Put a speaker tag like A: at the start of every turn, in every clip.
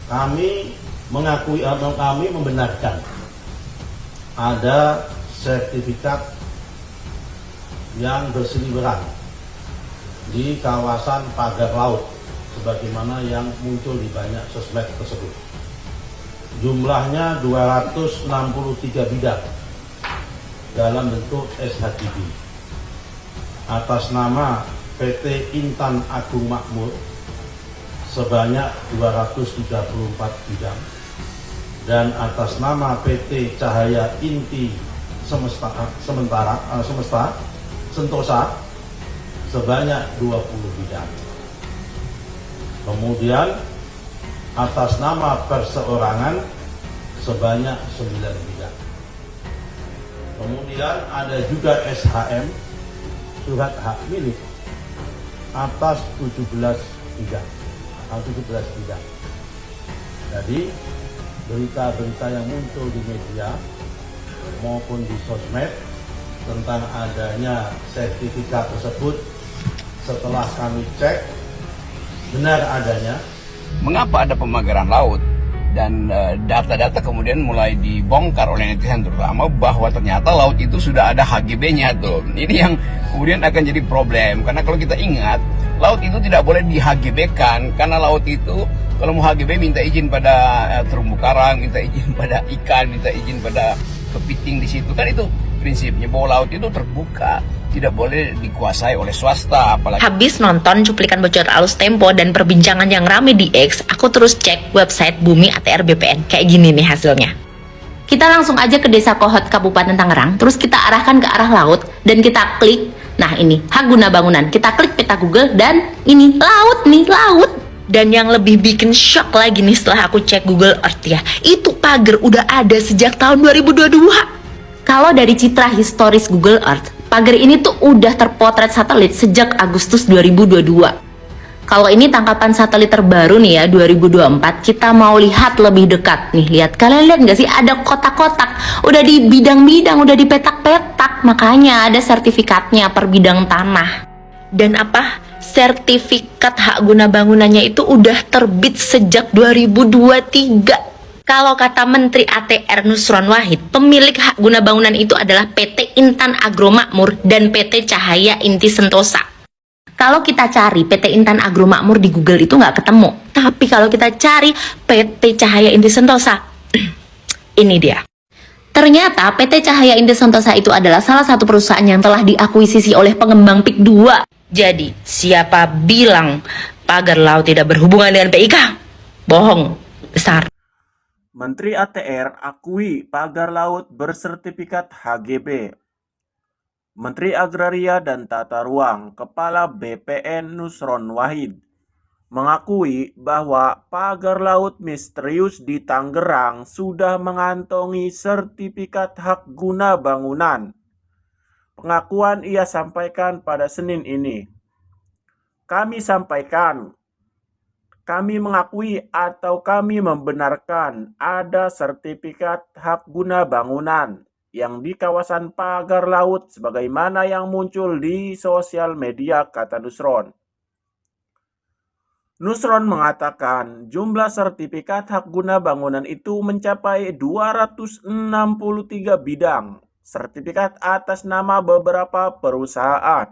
A: Kami mengakui atau kami membenarkan ada sertifikat yang berseliweran di kawasan pagar laut sebagaimana yang muncul di banyak sosmed tersebut. Jumlahnya 263 bidang dalam bentuk SHGB atas nama PT Intan Agung Makmur sebanyak 234 bidang dan atas nama PT Cahaya Inti Sentosa sebanyak 20 bidang. Kemudian atas nama perseorangan sebanyak 9 bidang. Kemudian ada juga SHM, surat hak milik, atas 17 bidang. Jadi berita-berita yang muncul di media maupun di sosmed tentang adanya sertifikat tersebut setelah kami cek benar adanya.
B: Mengapa ada pemagaran laut dan data-data kemudian mulai dibongkar oleh netizen terutama bahwa ternyata laut itu sudah ada HGB-nya tuh. Ini yang kemudian akan jadi problem karena kalau kita ingat laut itu tidak boleh di HGB-kan karena laut itu kalau mau HGB minta izin pada terumbu karang, minta izin pada ikan, minta izin pada kepiting di situ kan itu prinsipnya bahwa laut itu terbuka, tidak boleh dikuasai oleh swasta. Apalagi
C: habis nonton cuplikan bocor alus Tempo dan perbincangan yang rame di X, aku terus cek website Bumi ATR BPN. Kayak gini nih hasilnya. Kita langsung aja ke Desa Kohot Kabupaten Tangerang, terus kita arahkan ke arah laut dan kita klik. Nah ini hak guna bangunan. Kita klik peta Google dan ini laut nih, laut. Dan yang lebih bikin shock lagi nih setelah aku cek Google Earth ya, itu pagar udah ada sejak tahun 2022. Kalau dari citra historis Google Earth, pagar ini tuh udah terpotret satelit sejak Agustus 2022. Kalau ini tangkapan satelit terbaru nih ya, 2024, kita mau lihat lebih dekat nih. Lihat, kalian lihat nggak sih ada kotak-kotak, udah di bidang-bidang, udah di petak-petak, makanya ada sertifikatnya per bidang tanah. Dan apa? Sertifikat hak guna bangunannya itu udah terbit sejak 2023. Kalau kata Menteri ATR Nusron Wahid, pemilik hak guna bangunan itu adalah PT Intan Agro Makmur dan PT Cahaya Inti Sentosa. Kalau kita cari PT Intan Agro Makmur di Google itu nggak ketemu. Tapi kalau kita cari PT Cahaya Inti Sentosa, ini dia. Ternyata PT Cahaya Inti Sentosa itu adalah salah satu perusahaan yang telah diakuisisi oleh pengembang PIK 2. Jadi, siapa bilang pagar laut tidak berhubungan dengan PIK? Bohong besar.
D: Menteri ATR akui pagar laut bersertifikat HGB. Menteri Agraria dan Tata Ruang, Kepala BPN Nusron Wahid, mengakui bahwa pagar laut misterius di Tangerang sudah mengantongi sertifikat hak guna bangunan. Pengakuan ia sampaikan pada Senin ini. Kami mengakui atau kami membenarkan ada sertifikat hak guna bangunan yang di kawasan pagar laut sebagaimana yang muncul di sosial media, kata Nusron. Nusron mengatakan jumlah sertifikat hak guna bangunan itu mencapai 263 bidang sertifikat atas nama beberapa perusahaan.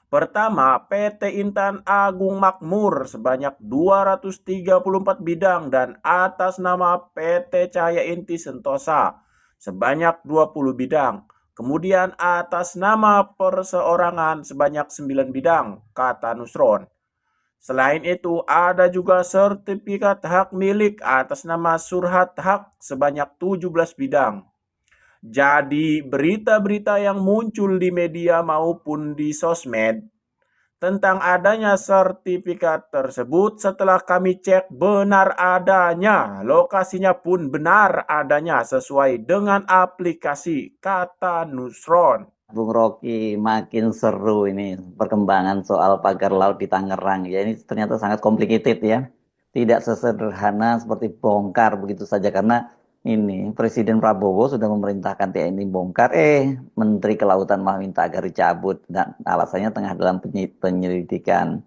D: Pertama, PT Intan Agung Makmur sebanyak 234 bidang dan atas nama PT Cahaya Inti Sentosa sebanyak 20 bidang. Kemudian atas nama perseorangan sebanyak 9 bidang, kata Nusron. Selain itu, ada juga sertifikat hak milik atas nama Surhat Hak sebanyak 17 bidang. Jadi, berita-berita yang muncul di media maupun di sosmed tentang adanya sertifikat tersebut setelah kami cek benar adanya, lokasinya pun benar adanya sesuai dengan aplikasi, kata Nusron.
E: Bung Rocky, makin seru ini perkembangan soal pagar laut di Tangerang. Ya, ini ternyata sangat complicated ya. Tidak sesederhana seperti bongkar begitu saja karena ini Presiden Prabowo sudah memerintahkan TNI bongkar, Menteri Kelautan malah minta agar dicabut dan alasannya tengah dalam penyelidikan.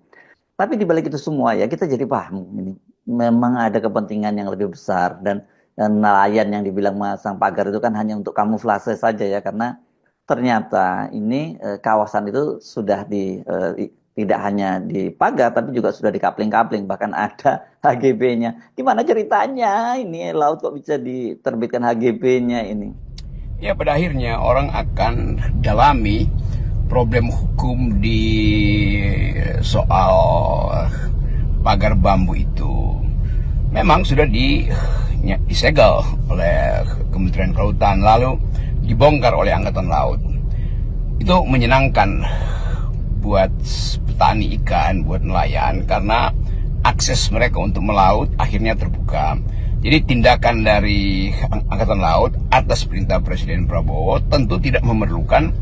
E: Tapi di balik itu semua ya kita jadi paham ini memang ada kepentingan yang lebih besar, dan nelayan yang dibilang masang pagar itu kan hanya untuk kamuflase saja ya, karena ternyata ini kawasan itu sudah tidak hanya dipagar tapi juga sudah dikapling-kapling, bahkan ada HGB-nya. Gimana ceritanya ini laut kok bisa diterbitkan HGB-nya ini?
B: Ya, pada akhirnya orang akan dalami problem hukum di soal pagar bambu itu. Memang sudah disegel oleh Kementerian Kelautan, lalu dibongkar oleh Angkatan Laut. Itu menyenangkan buat petani ikan, buat nelayan, karena akses mereka untuk melaut akhirnya terbuka. Jadi tindakan dari Angkatan Laut atas perintah Presiden Prabowo tentu tidak memerlukan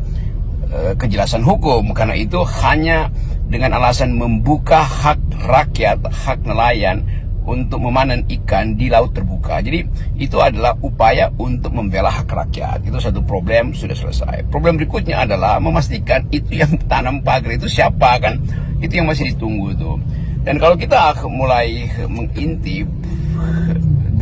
B: kejelasan hukum, karena itu hanya dengan alasan membuka hak rakyat, hak nelayan untuk memanen ikan di laut terbuka. Jadi itu adalah upaya untuk membela hak rakyat. Itu satu problem, sudah selesai. Problem berikutnya adalah memastikan itu yang tanam pagar itu siapa, kan? Itu yang masih ditunggu tuh. Dan kalau kita mulai mengintip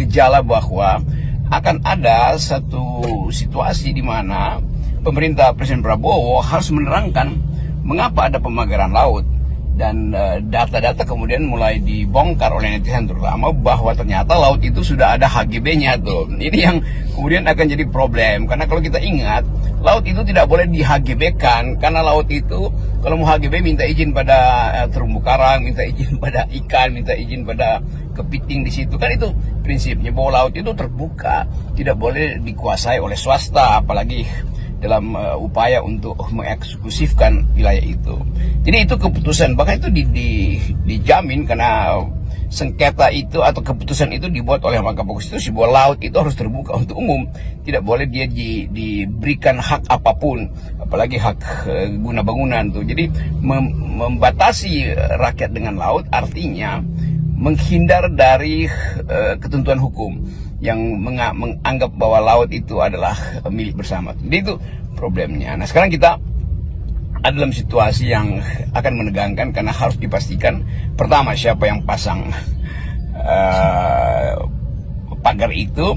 B: gejala bahwa akan ada satu situasi di mana pemerintah Presiden Prabowo harus menerangkan mengapa ada pemagaran laut, dan data-data kemudian mulai dibongkar oleh netizen terutama bahwa ternyata laut itu sudah ada HGB-nya tuh. Ini yang kemudian akan jadi problem, karena kalau kita ingat, laut itu tidak boleh di HGB-kan, karena laut itu kalau mau HGB minta izin pada terumbu karang, minta izin pada ikan, minta izin pada kepiting di situ, kan itu prinsipnya bahwa laut itu terbuka, tidak boleh dikuasai oleh swasta, apalagi dalam upaya untuk mengeksklusifkan wilayah itu. Jadi itu keputusan, bahkan itu dijamin karena sengketa itu atau keputusan itu dibuat oleh Mahkamah Konstitusi bahwa laut itu harus terbuka untuk umum, tidak boleh dia diberikan hak apapun, apalagi hak guna bangunan tuh. Jadi membatasi rakyat dengan laut artinya menghindar dari ketentuan hukum yang menganggap bahwa laut itu adalah milik bersama. Jadi itu problemnya. Nah, sekarang kita ada dalam situasi yang akan menegangkan, karena harus dipastikan pertama siapa yang pasang pagar itu.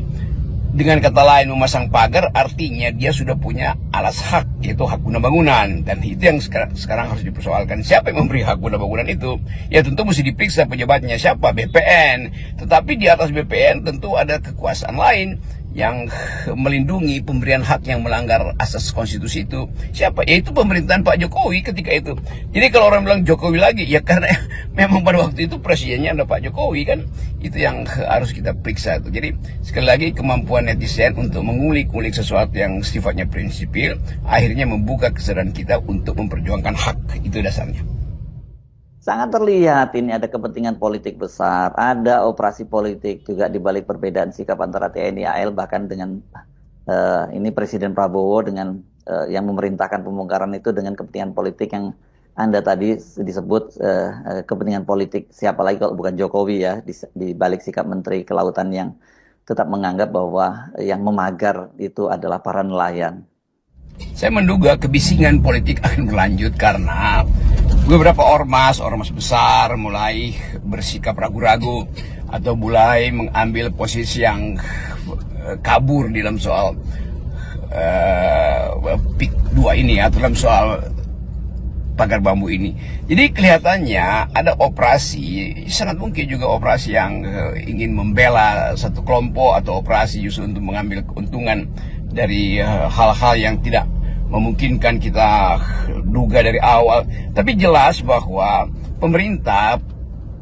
B: Dengan kata lain, memasang pagar artinya dia sudah punya alas hak, yaitu hak guna bangunan. Dan itu yang sekarang harus dipersoalkan. Siapa yang memberi hak guna bangunan itu? Ya tentu mesti diperiksa pejabatnya siapa, BPN. Tetapi di atas BPN tentu ada kekuasaan lain yang melindungi pemberian hak yang melanggar asas konstitusi itu. Siapa? Yaitu pemerintahan Pak Jokowi ketika itu. Jadi kalau orang bilang Jokowi lagi, ya karena memang pada waktu itu presidennya ada Pak Jokowi, kan. Itu yang harus kita periksa itu. Jadi sekali lagi, kemampuan netizen untuk mengulik-ulik sesuatu yang sifatnya prinsipil akhirnya membuka kesadaran kita untuk memperjuangkan hak. Itu dasarnya.
E: Sangat terlihat ini ada kepentingan politik besar, ada operasi politik juga di balik perbedaan sikap antara TNI AL, bahkan dengan ini Presiden Prabowo dengan yang memerintahkan pembongkaran itu dengan kepentingan politik yang Anda tadi disebut kepentingan politik. Siapa lagi kalau bukan Jokowi ya, di balik sikap Menteri Kelautan yang tetap menganggap bahwa yang memagar itu adalah para nelayan.
B: Saya menduga kebisingan politik akan berlanjut karena beberapa ormas besar mulai bersikap ragu-ragu atau mulai mengambil posisi yang kabur di dalam soal PIK 2 ini, atau dalam soal pagar bambu ini. Jadi kelihatannya ada operasi, sangat mungkin juga operasi yang ingin membela satu kelompok, atau operasi justru untuk mengambil keuntungan dari hal-hal yang tidak memungkinkan kita duga dari awal. Tapi jelas bahwa pemerintah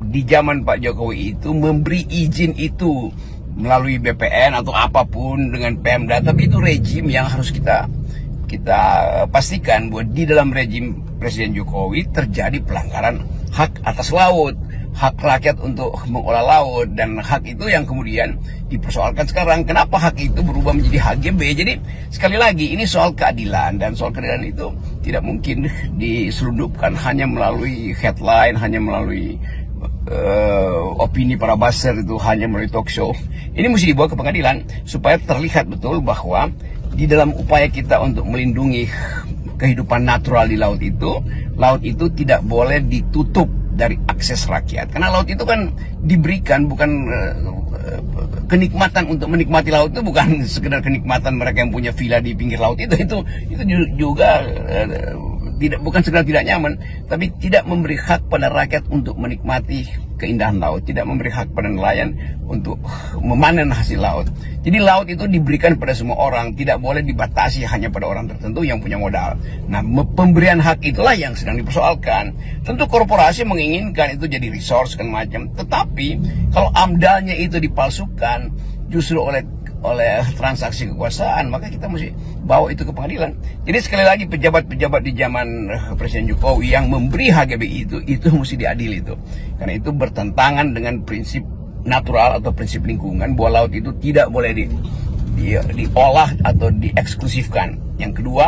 B: di zaman Pak Jokowi itu memberi izin itu melalui BPN atau apapun dengan Pemda. Tapi itu rejim yang harus kita pastikan bahwa di dalam rejim Presiden Jokowi terjadi pelanggaran hak atas laut, hak rakyat untuk mengolah laut, dan hak itu yang kemudian dipersoalkan sekarang. Kenapa hak itu berubah menjadi HGB? Jadi sekali lagi, ini soal keadilan, dan soal keadilan itu tidak mungkin diselundupkan hanya melalui headline, hanya melalui opini para buzzer itu, hanya melalui talk show. Ini mesti dibawa ke pengadilan supaya terlihat betul bahwa di dalam upaya kita untuk melindungi kehidupan natural di laut itu tidak boleh ditutup dari akses rakyat. Karena laut itu kan diberikan bukan kenikmatan untuk menikmati laut itu bukan sekedar kenikmatan mereka yang punya villa di pinggir laut itu juga bukan sekedar tidak nyaman, tapi tidak memberi hak pada rakyat untuk menikmati keindahan laut, tidak memberi hak pada nelayan untuk memanen hasil laut. Jadi laut itu diberikan pada semua orang, tidak boleh dibatasi hanya pada orang tertentu yang punya modal. Nah, pemberian hak itulah yang sedang dipersoalkan. Tentu korporasi menginginkan itu jadi resource kan macam, tetapi kalau amdalnya itu dipalsukan justru oleh transaksi kekuasaan, maka kita mesti bawa itu ke pengadilan. Jadi sekali lagi pejabat-pejabat di zaman Presiden Jokowi yang memberi HGBI itu mesti diadili itu. Karena itu bertentangan dengan prinsip natural atau prinsip lingkungan bahwa laut itu tidak boleh diolah atau dieksklusifkan. Yang kedua,